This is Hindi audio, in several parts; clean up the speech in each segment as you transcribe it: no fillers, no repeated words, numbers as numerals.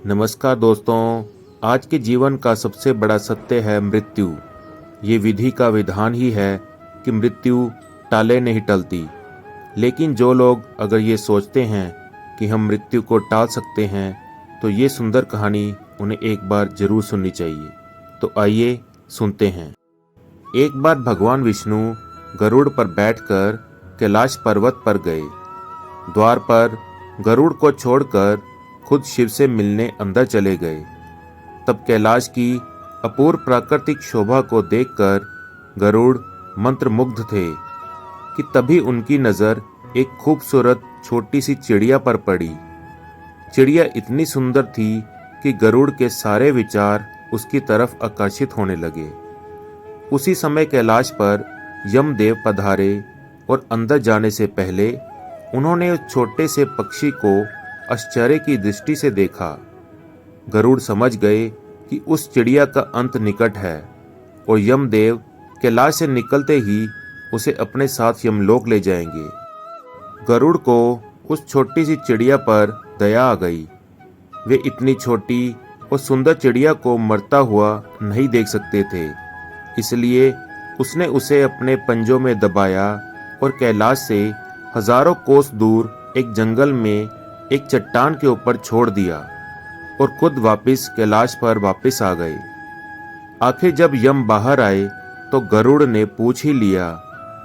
नमस्कार दोस्तों। आज के जीवन का सबसे बड़ा सत्य है मृत्यु। ये विधि का विधान ही है कि मृत्यु टाले नहीं टलती। लेकिन जो लोग अगर ये सोचते हैं कि हम मृत्यु को टाल सकते हैं तो ये सुंदर कहानी उन्हें एक बार जरूर सुननी चाहिए। तो आइए सुनते हैं। एक बार भगवान विष्णु गरुड़ पर बैठकर कैलाश पर्वत पर गए। द्वार पर गरुड़ को छोड़कर खुद शिव से मिलने अंदर चले गए। तब कैलाश की अपूर्व प्राकृतिक शोभा को देखकर गरुड़ मंत्रमुग्ध थे कि तभी उनकी नज़र एक खूबसूरत छोटी सी चिड़िया पर पड़ी। चिड़िया इतनी सुंदर थी कि गरुड़ के सारे विचार उसकी तरफ आकर्षित होने लगे। उसी समय कैलाश पर यमदेव पधारे और अंदर जाने से पहले उन्होंने उस छोटे से पक्षी को आश्चर्य की दृष्टि से देखा। गरुड़ समझ गए कि उस चिड़िया का अंत निकट है और यमदेव कैलाश से निकलते ही उसे अपने साथ यमलोक ले जाएंगे। गरुड़ को उस छोटी सी चिड़िया पर दया आ गई। वे इतनी छोटी और सुंदर चिड़िया को मरता हुआ नहीं देख सकते थे, इसलिए उसने उसे अपने पंजों में दबाया और कैलाश से हजारों कोस दूर एक जंगल में एक चट्टान के ऊपर छोड़ दिया और खुद वापस कैलाश पर वापस आ गए। आखिर जब यम बाहर आए तो गरुड़ ने पूछ ही लिया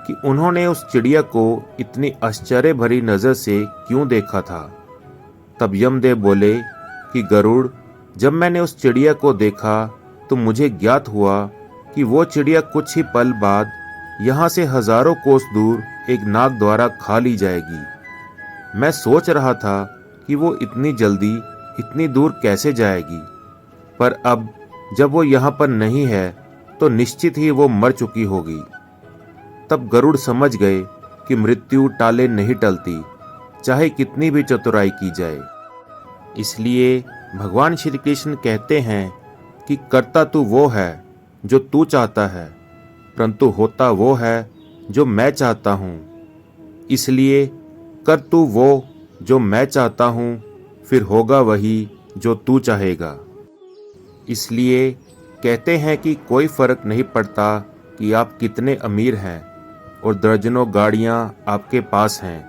कि उन्होंने उस चिड़िया को इतनी आश्चर्य भरी नज़र से क्यों देखा था। तब यमदेव बोले कि गरुड़, जब मैंने उस चिड़िया को देखा तो मुझे ज्ञात हुआ कि वो चिड़िया कुछ ही पल बाद यहाँ से हजारों कोस दूर एक नाग द्वारा खा ली जाएगी। मैं सोच रहा था कि वो इतनी जल्दी इतनी दूर कैसे जाएगी, पर अब जब वो यहाँ पर नहीं है तो निश्चित ही वो मर चुकी होगी। तब गरुड़ समझ गए कि मृत्यु टाले नहीं टलती, चाहे कितनी भी चतुराई की जाए। इसलिए भगवान श्री कृष्ण कहते हैं कि करता तू वो है जो तू चाहता है, परंतु होता वो है जो मैं चाहता हूँ। इसलिए कर तू वो जो मैं चाहता हूँ, फिर होगा वही जो तू चाहेगा। इसलिए कहते हैं कि कोई फर्क नहीं पड़ता कि आप कितने अमीर हैं और दर्जनों गाड़ियाँ आपके पास हैं,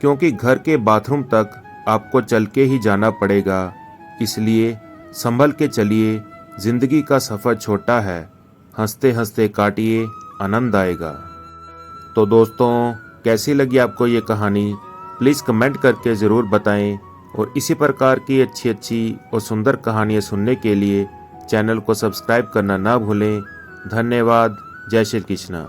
क्योंकि घर के बाथरूम तक आपको चल के ही जाना पड़ेगा। इसलिए संभल के चलिए, जिंदगी का सफ़र छोटा है, हंसते हंसते काटिए, आनंद आएगा। तो दोस्तों, कैसी लगी आपको ये कहानी? प्लीज़ कमेंट करके ज़रूर बताएं और इसी प्रकार की अच्छी अच्छी और सुंदर कहानियाँ सुनने के लिए चैनल को सब्सक्राइब करना ना भूलें। धन्यवाद। जय श्री कृष्ण।